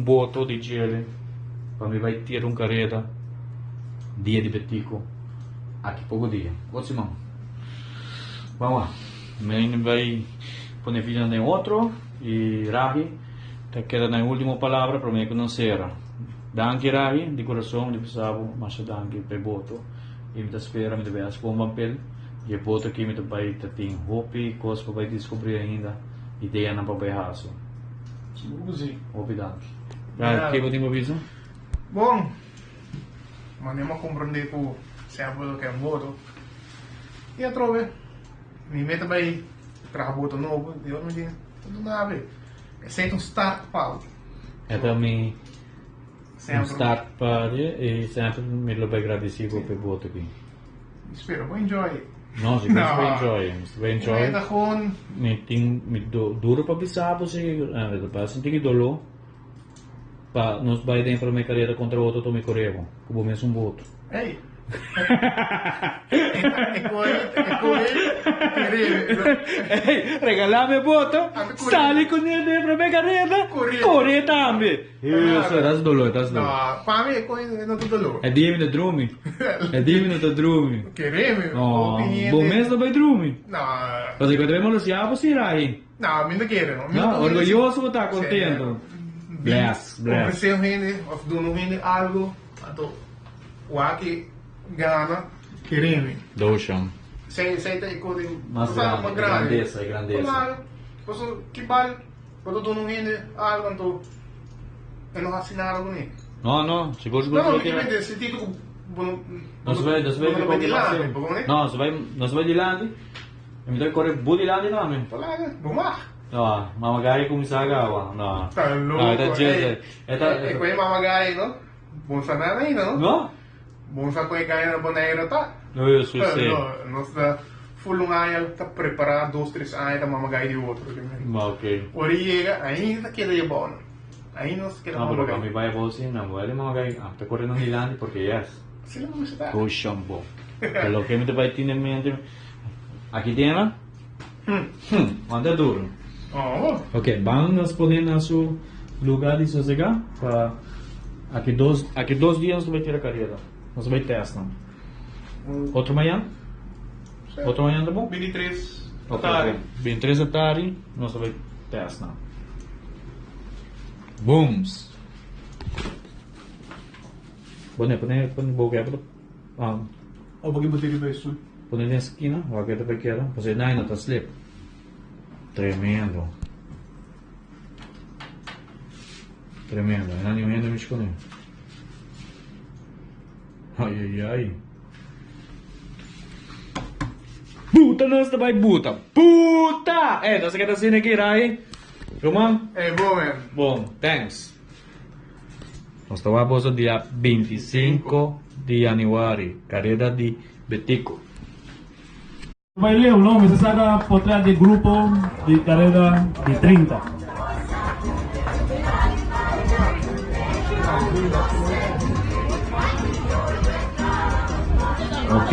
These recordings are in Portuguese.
Boto di gele para me vai ter carreira dia de betico aqui pouco dia. Vamos irmão. Vamos lá. Me vai pôr vida em outro e Rahi te queda na última palavra para me conhecer. Danke Rahi de coração de pessoal, mas danke per boto. E me espera me deve as bom papel. E boto aqui me vai ter hope, coisa para vai descobrir ainda ideia na papeaço. Scusi. Hope danke. Che potremmo avviso? Bom, ma andiamo a comprendere sempre che è un voto. Io trovo, mi metto bei tra voto nuovo, io non dico, non ave. È sempre un start pausa. É também um Sempre. start para e sempre me lo agradecido per voto aqui. Spero, buon enjoy. Não, se você vai enjoy, Ito gewoon, me duro para pensar você, para sentir que dolor, para nos vai dentro da minha carreira contra o outro, tô me correndo, como mesmo voto. hey. E poi, Ehi, regalame voto, sali con il dentro minha carreira, corre também. Isso, das dolor, das dolor. no, para me è non tutto loro. É 10 minutos drumi, é 10 minutos drumi. Quereme, No, bom mês não vai drumi. No, Così potremmo lo siamo, sì, Rai. no, mi quieren. No, orgulloso, tá contento. Bless, bless. Ofrecer gente, of doen gente algo, ato, waki, gana, quereme. Dosham. Sei te ikotin, Mas grande, grandeza, é grandeza. Claro, posso, que vale, quando doen gente algo, então, eu não assinar algo nem. No, no, sicuro Não, não, che que vende, se tipo, non si vede di là, No, non si vede di là. E mi devi correre bu di là di nome. Wala, bumah. No, ma magari come sa gawa. No. Tá louco, No, è gente. E quei mamagay, no? Bom sa nanay, no? No? Bom sa quei kaya na boneiro, tá? No, io sul Pero, sì. nós da fulong ayal tá preparar 2-3 ayal tá mamagay de outro. Ma ok. Ori chega, ainda queda de bono. Aí nós queda No, però mi mamagay. vai a voce, no, magari magari sta correndo di là perché yes. Sila mo sa ta. O shampoo. Quello che mi vai in mente. Aqui tem, quanto é duro. Oh, Ok, vamos poner na seu lugar de sossegar para aqui dois dias vai ter a carreira. Nós vai testar. Outro manhã? Outro manhã tá bom? 23. Ok, Tarde. 23 da tarde nós vai testar. Booms. Põe boca para Oh, bagi butiri ba isul? põe na esquina, o aqui tá pequeno, você não está slip. Tremendo. Tremendo, não nem ainda me escolhe. Ai ai ai. Puta, nós vai puta. Puta! Nós quer assim aqui, Rai. Roman? Bom, man. Bom, thanks. Nós estamos no dia 25 de januário, carreira de Betico. Baileu, ¿no? Me se saca por atrás del grupo de carrera de 30. Ok.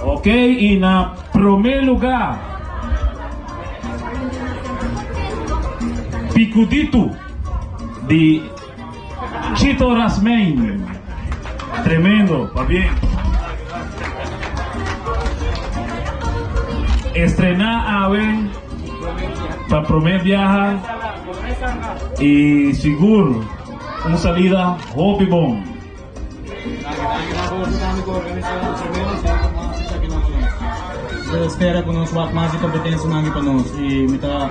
Ok, y na primer lugar, Picudito de Chito Rasmein. Tremendo, va bien. Estrenar a ver para primer viaje y seguro una salida hopi bom. Eu espero que nós vamos mais de competência mangi para nós e me tá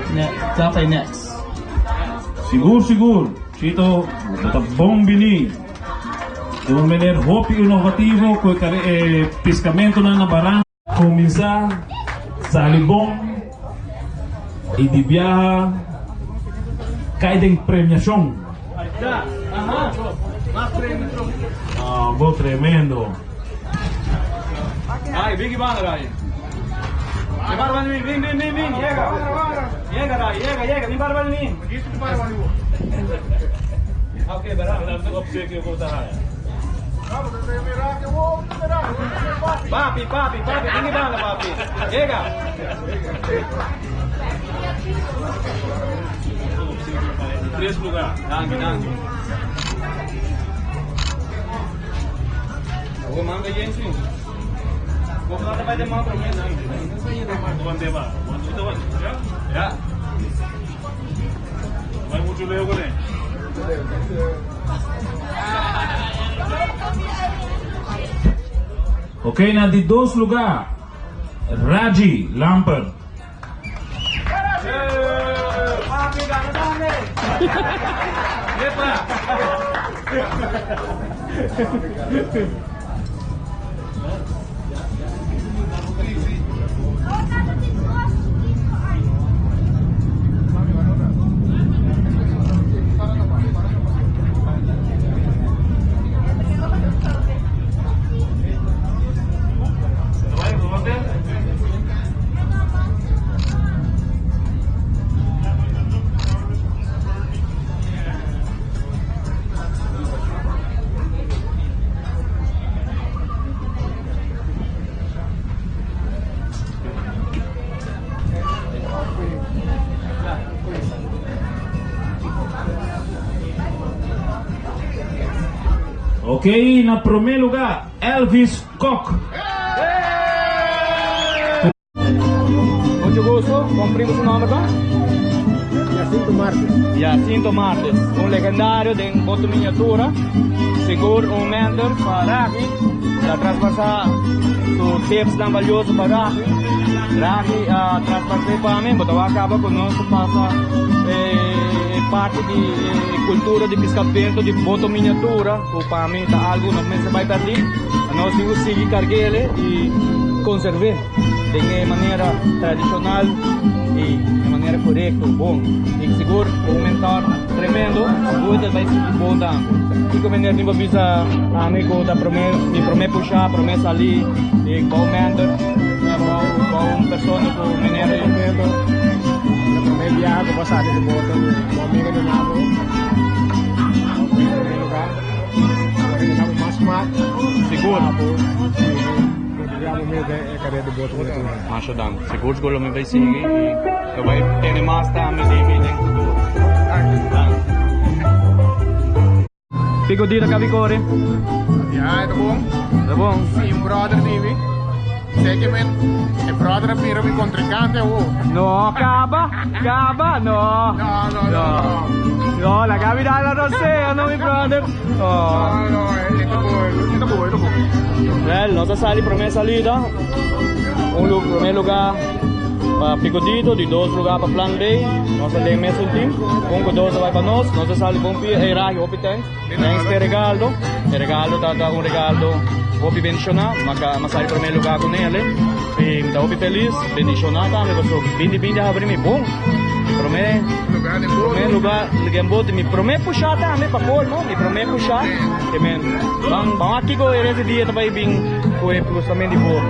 para next. Seguro, Chito, tá bom bini. De uma maneira hopi inovativo com pescamento na barranca. Começar, sair bom e de viajar, cai em premiação. Gol tremendo. Rai, Biggie Bang, Rai. Barban min, llega. Llega, Rai, llega, min barban min. Begitu tu para malibu. Okay, berang. Kamu tu merah ke wo, merah. Papi, Biggie Bang, papi. Llega. Tres lugar. Danke. Oh, manda yan sih. Kung ano ba yung mga problema? Ya. Vai mucho leo con él. Ok, na di 2 lugar. Raji Lampert. Papi, gano'n eh. Lepa. Ok, na primeiro lugar, Elvis Koch. Muito gosto. Cumprimos o nome, tá? Jacinto Martes. Legendário de boto miniatura. Seguro mentor para Raki. Já transpassar o tips tão valioso para Raki. Raki transpassar para mim, então acaba conosco passa parte de cultura de pescamento de boto miniatura. O para mim tá algo não me vai perder. Nós temos que seguir carguele e conservar de maneira tradicional e de maneira correta, bom. E seguro um mentor tremendo, muito vai ser bom tanto. Fico vendo que avisa amigo da me promete puxar, promessa ali e bom mentor, bom pessoa com maneira de mentor. Promete viajar com passagem de boto, bom amigo de nada. Primeiro lugar. Agora mais Seguro. Carreira de boto. Ajudando. Seguro que me vai seguir e vai ter mais também de futuro. Fico dito Cavicore. Ya, itu bom. Tá bom? Si yung brother TV. Segment, brother pero may contrincante o. No, Caba, no. No. No, la cavidad no sé, no mi brother. Oh. No, ito po. Well, nós sali promessa salida. Primeiro lugar para Picodito, de 2 lugares para Plan B. Nós temos mesmo time. Com 12 vai para nós. Nós sali bom pia, Rahi opiteng. Thanks per regalo. Regalo tá um regalo. Opi bendicionar, mas sai primeiro lugar com ele. E tá opi feliz, bendicionar também, porque bindi abrir bom. Primeiro lugar de Gambote, me promete puxar também para pôr, não? Me promete puxar. Amen. Bang aqui com esse dia também bem com o também de boa.